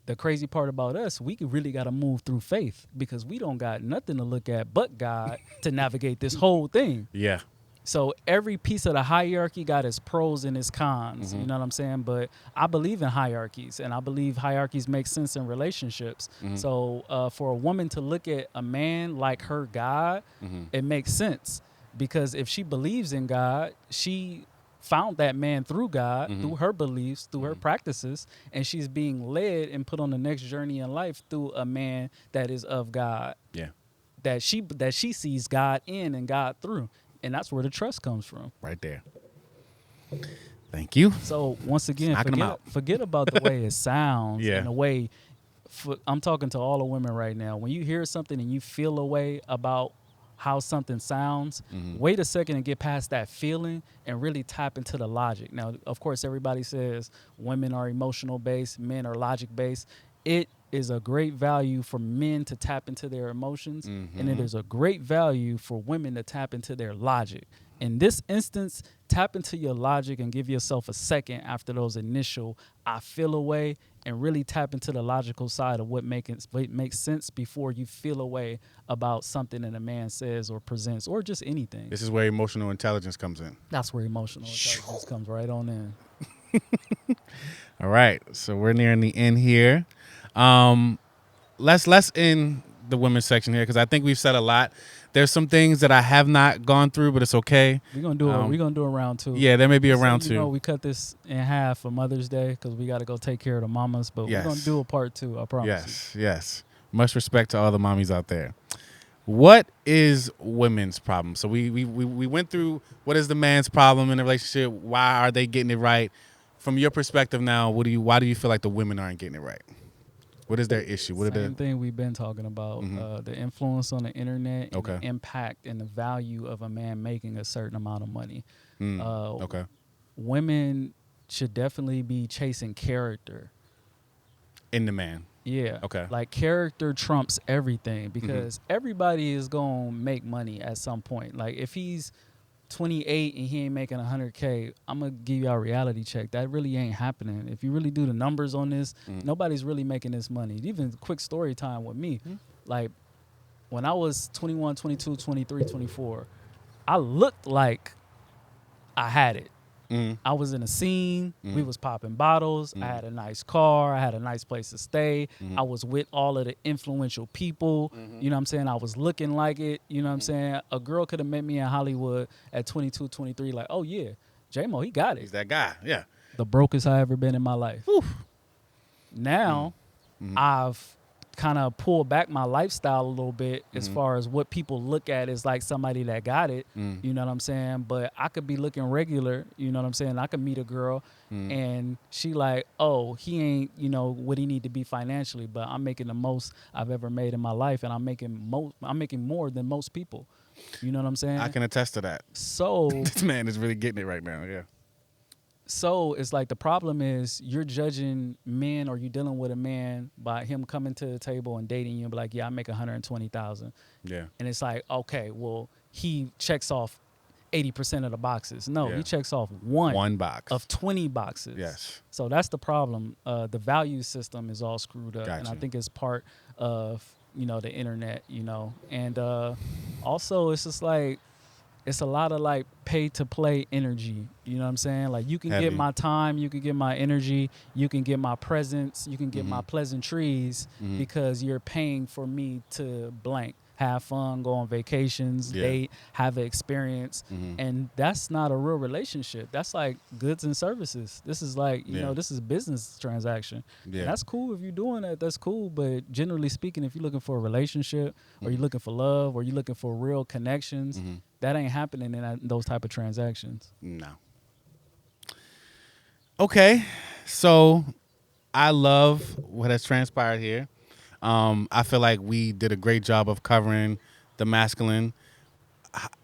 the crazy part about us, we really got to move through faith, because we don't got nothing to look at but God to navigate this whole thing. Yeah. So every piece of the hierarchy got its pros and its cons, you know what I'm saying? But I believe in hierarchies, and I believe hierarchies make sense in relationships. So for a woman to look at a man like her God, it makes sense, because if she believes in God, she found that man through God, through her beliefs, through her practices, and she's being led and put on the next journey in life through a man that is of God. Yeah. That she sees God in and God through. And that's where the trust comes from. Right there. Thank you. So once again, forget about the way it sounds and the way I'm talking to all the women right now. When you hear something and you feel a way about how something sounds, wait a second and get past that feeling and really tap into the logic. Now, of course, everybody says women are emotional based, men are logic based. It is a great value for men to tap into their emotions, and it is a great value for women to tap into their logic. In this instance, tap into your logic and give yourself a second after those initial I feel away, and really tap into the logical side of what makes sense before you feel away about something that a man says or presents or just anything. This is where emotional intelligence comes in. That's where emotional intelligence comes right on in. All right, so we're nearing the end here. Let's end the women's section here because I think we've said a lot. There's some things that I have not gone through, but it's okay. We're gonna do a round two. Yeah, there may be a round you two. know, we cut this in half for Mother's Day because we got to go take care of the mamas. But Yes. we're gonna do a part two. I promise. Yes. Much respect to all the mommies out there. What is women's problem? So we went through what is the man's problem in a relationship. Why are they getting it right? From your perspective now, why do you feel like the women aren't getting it right? What is their issue? Same thing we've been talking about. The influence on the internet, and the impact and the value of a man making a certain amount of money. Women should definitely be chasing character in the man. Yeah. Okay. Like character trumps everything because everybody is going to make money at some point. Like if he's 28 and he ain't making 100K, I'm going to give y'all a reality check. That really ain't happening. If you really do the numbers on this, nobody's really making this money. Even quick story time with me. Like when I was 21, 22, 23, 24, I looked like I had it. I was in a scene. We was popping bottles. I had a nice car. I had a nice place to stay. I was with all of the influential people. You know what I'm saying? I was looking like it. You know what I'm saying? A girl could have met me in Hollywood at 22, 23, like, oh, yeah, J-Mo, he got it. He's that guy. Yeah. The brokest I ever been in my life. Now, I've kind of pulled back my lifestyle a little bit as far as what people look at as like somebody that got it, you know what I'm saying? But I could be looking regular, you know what I'm saying? I could meet a girl and she like, oh, he ain't, you know, what he need to be financially, but I'm making the most I've ever made in my life, and I'm making more than most people. You know what I'm saying? I can attest to that. So this man is really getting it right now, yeah. So it's like the problem is you're judging men, or you dealing with a man by him coming to the table and dating you and be like, yeah, I make 120,000. Yeah. And it's like, okay, well, he checks off 80% of the boxes. No, he checks off one box of 20 boxes. Yes. So that's the problem. The value system is all screwed up. Gotcha. And I think it's part of, you know, the internet, you know. And also it's just like, it's a lot of like pay to play energy. You know what I'm saying? Like you can get my time, you can get my energy, you can get my presence, you can get my pleasantries because you're paying for me to blank. Have fun, go on vacations, date, have an experience. And that's not a real relationship. That's like goods and services. This is like, you know, this is a business transaction. Yeah. And that's cool if you're doing that, that's cool. But generally speaking, if you're looking for a relationship or you're looking for love or you're looking for real connections, that ain't happening in those type of transactions. No. Okay. So I love what has transpired here. I feel like we did a great job of covering the masculine,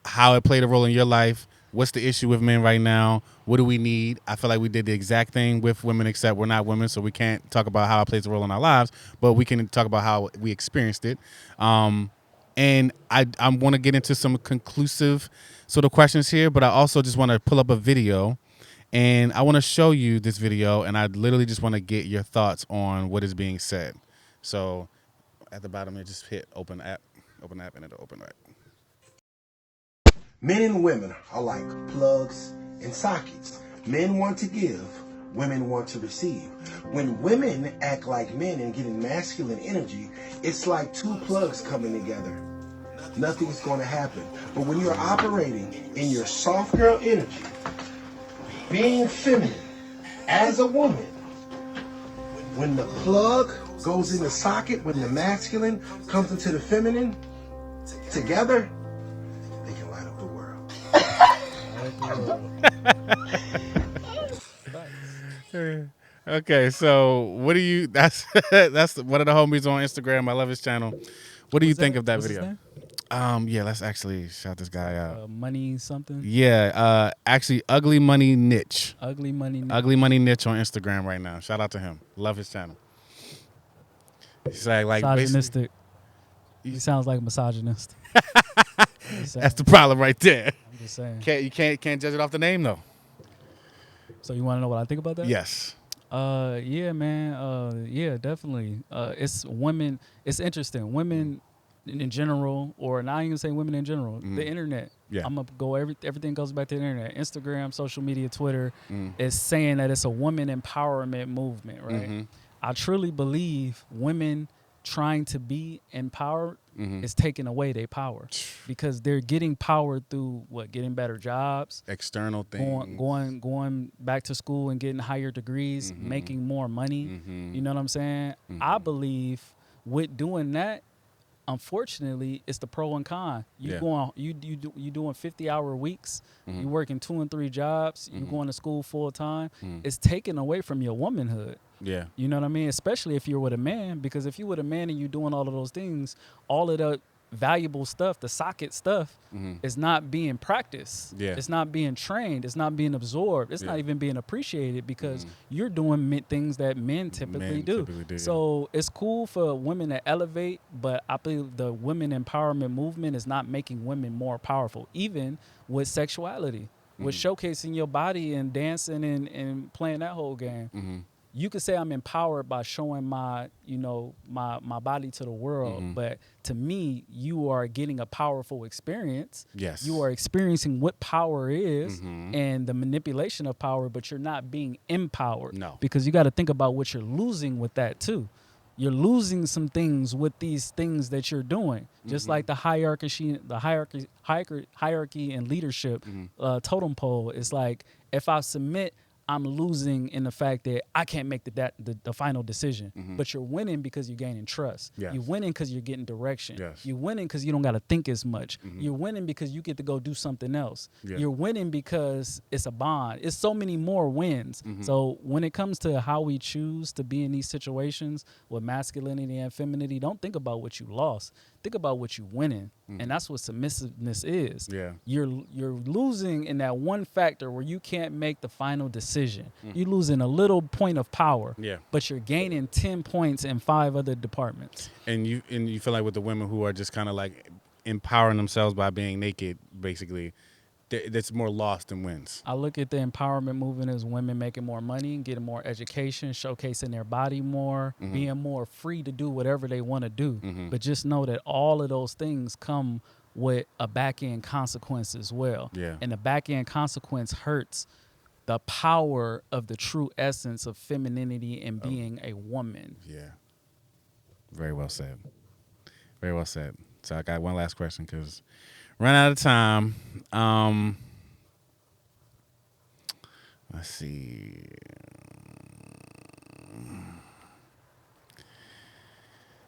how it played a role in your life. What's the issue with men right now? What do we need? I feel like we did the exact thing with women, except we're not women, so we can't talk about how it plays a role in our lives, but we can talk about how we experienced it. And I want to get into some conclusive sort of questions here, but I also just want to pull up a video, and I want to show you this video, and I literally just want to get your thoughts on what is being said. So at the bottom, you just hit open app, and it'll open right. Men and women are like plugs and sockets. Men want to give, women want to receive. When women act like men and get in masculine energy, it's like two plugs coming together. Nothing's going to happen. But when you're operating in your soft girl energy, being feminine as a woman, when the plug goes in the socket, when the masculine comes into the feminine, together, they can light up the world. Okay, so what do you? That's one of the homies on Instagram. I love his channel. What do you think of that video? Yeah, let's actually shout this guy out. Money something. Yeah, actually, Ugly Money Niche. Ugly Money Niche on Instagram right now. Shout out to him. Love his channel. He's like misogynistic. He sounds like a misogynist. That's the problem right there. I'm just saying. You can't judge it off the name though. So you want to know what I think about that? Yes. Yeah, man. Yeah, definitely. It's women. It's interesting. Women in general, or not even say women in general. The internet. Yeah. I'm gonna go. Everything goes back to the internet. Instagram, social media, Twitter is saying that it's a woman empowerment movement, right? I truly believe women trying to be empowered is taking away their power because they're getting power through getting better jobs, External things, going back to school and getting higher degrees, making more money. You know what I'm saying? I believe with doing that, unfortunately, it's the pro and con. You doing 50-hour weeks. You working 2 and 3 jobs. You going to school full time. It's taken away from your womanhood. Yeah. You know what I mean? Especially if you're with a man, because if you're with a man and you're doing all of those things, all of the valuable stuff, the socket stuff, is not being practiced. Yeah. It's not being trained. It's not being absorbed. It's not even being appreciated because you're doing things that men typically do. So it's cool for women to elevate, but I believe the women empowerment movement is not making women more powerful, even with sexuality, with showcasing your body and dancing and playing that whole game. You could say I'm empowered by showing my body to the world, but to me, you are getting a powerful experience. Yes. You are experiencing what power is and the manipulation of power, but you're not being empowered. No. Because you got to think about what you're losing with that too. You're losing some things with these things that you're doing, just like the hierarchy and leadership totem pole. It's like if I submit, I'm losing in the fact that I can't make the final decision. But you're winning because you're gaining trust. Yes. You're winning because you're getting direction. Yes. You're winning because you don't got to think as much. You're winning because you get to go do something else. Yeah. You're winning because it's a bond. It's so many more wins. So when it comes to how we choose to be in these situations with masculinity and femininity, don't think about what you lost. Think about what you're winning. And that's what submissiveness is. Yeah. You're losing in that one factor where you can't make the final decision. You're losing a little point of power. Yeah. But you're gaining 10 points in 5 other departments. And you feel like with the women who are just kind of like empowering themselves by being naked, basically, that's more lost than wins. I look at the empowerment movement as women making more money, getting more education, showcasing their body more, being more free to do whatever they want to do. But just know that all of those things come with a back-end consequence as well. Yeah. And the back-end consequence hurts the power of the true essence of femininity and being a woman. Yeah. Very well said. Very well said. So I got one last question because run out of time. Let's see.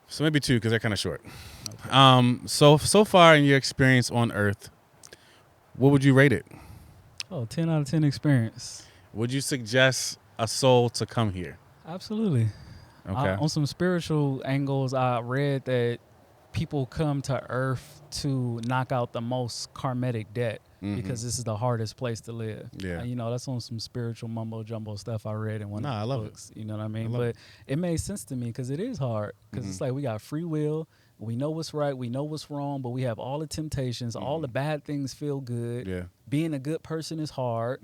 So maybe 2 because they're kind of short. Okay. So far in your experience on Earth, what would you rate it? 10 out of 10 experience. Would you suggest a soul to come here? Absolutely. Okay. On some spiritual angles, I read that people come to Earth to knock out the most karmic debt because this is the hardest place to live. Yeah. That's on some spiritual mumbo jumbo stuff I read in one of the books. You know what I mean? But it made sense to me because it is hard because it's like we got free will. We know what's right. We know what's wrong, but we have all the temptations. All the bad things feel good. Yeah. Being a good person is hard.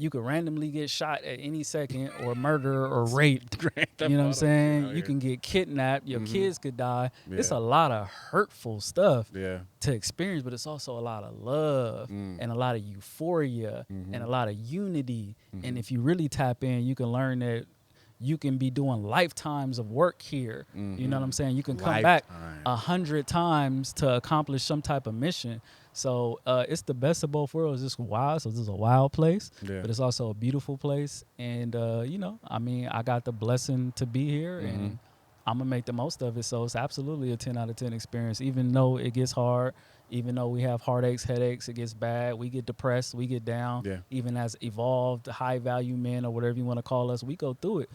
You could randomly get shot at any second or murder or raped. You know what I'm saying? You can get kidnapped. Your kids could die. Yeah. It's a lot of hurtful stuff Yeah. to experience, but it's also a lot of love and a lot of euphoria and a lot of unity. And if you really tap in, you can learn that you can be doing lifetimes of work here. You know what I'm saying? You can come back 100 times to accomplish some type of mission. So it's the best of both worlds. It's wild. So this is a wild place, but it's also a beautiful place. And, I got the blessing to be here and I'm going to make the most of it. So it's absolutely a 10 out of 10 experience, even though it gets hard. Even though we have heartaches, headaches, it gets bad, we get depressed, we get down. Yeah. Even as evolved, high-value men or whatever you want to call us, we go through it.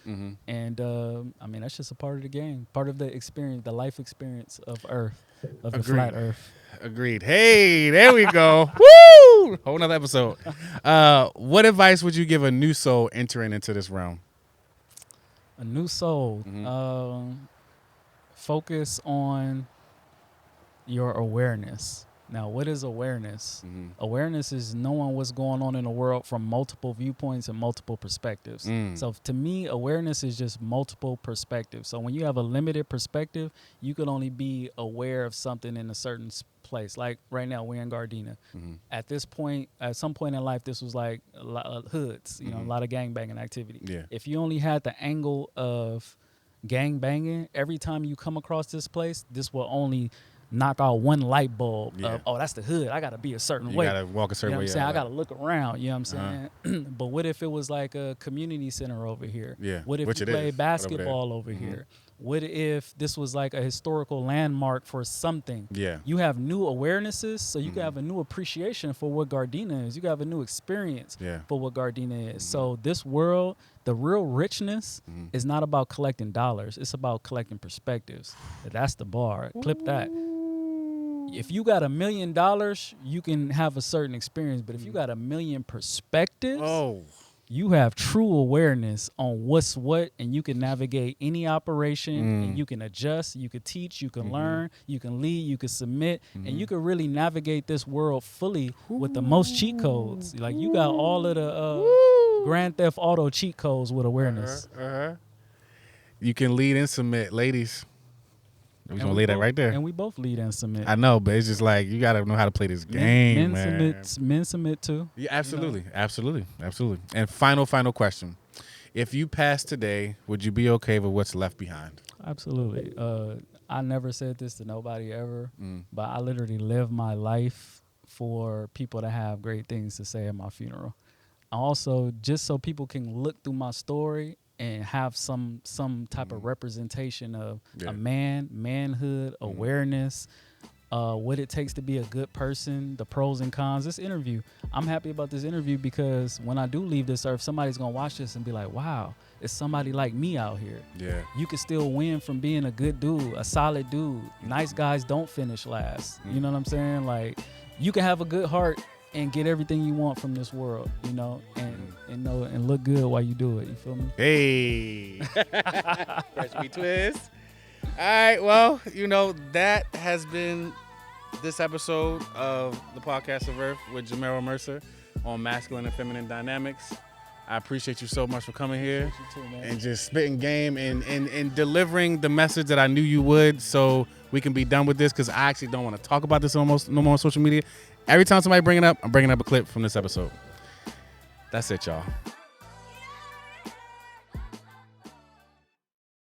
And, that's just a part of the game, part of the experience, the life experience of Earth, of the flat Earth. Agreed. Hey, there we go. Woo! Whole nother episode. What advice would you give a new soul entering into this realm? A new soul. Focus on your awareness, Now, what is awareness? Mm-hmm. Awareness is knowing what's going on in the world from multiple viewpoints and multiple perspectives. So to me, awareness is just multiple perspectives. So when you have a limited perspective, you can only be aware of something in a certain place. Like right now, we're in Gardena. At this point, at some point in life, this was like a lot of hoods, you know, a lot of gangbanging activity. Yeah. If you only had the angle of gang banging, every time you come across this place, this will only knock out one light bulb of, oh, that's the hood. I got to be a certain way. You got to walk a certain way. You know what I'm saying? I got to look around. You know what I'm saying? But what if it was like a community center over here? Yeah. What if you play basketball over here? What if this was like a historical landmark for something? Yeah. You have new awarenesses, so you can have a new appreciation for what Gardena is. You can have a new experience for what Gardena is. So this world, the real richness is not about collecting dollars. It's about collecting perspectives. That's the bar. Clip that. If you got $1 million, you can have a certain experience. But if you got 1 million perspectives, you have true awareness on what's what, and you can navigate any operation, and you can adjust, you can teach, you can learn, you can lead, you can submit, and you can really navigate this world fully with the most cheat codes. Like you got all of the Grand Theft Auto cheat codes with awareness. You can lead and submit, ladies. We're going to lay that right there. And we both lead and submit. I know, but it's just like you got to know how to play this game, Men submit too. Yeah, absolutely, you know? absolutely. And final question. If you passed today, would you be okay with what's left behind? Absolutely. I never said this to nobody ever, but I literally live my life for people to have great things to say at my funeral. Also, just so people can look through my story and have some type of representation of a manhood, awareness, what it takes to be a good person, the pros and cons. This interview, I'm happy about this interview because when I do leave this earth, somebody's going to watch this and be like, wow, it's somebody like me out here. Yeah. You can still win from being a good dude, a solid dude. Nice guys don't finish last. You know what I'm saying? Like, you can have a good heart and get everything you want from this world, you know, and know and look good while you do it. You feel me? Hey, fresh twist. All right, well, you know that has been this episode of the Podcast of Earth with Jamarro Mercer on masculine and feminine dynamics. I appreciate you so much for coming here and just spitting game and delivering the message that I knew you would, so we can be done with this, because I actually don't want to talk about this no more on social media. Every time somebody bring it up, I'm bringing up a clip from this episode. That's it, y'all.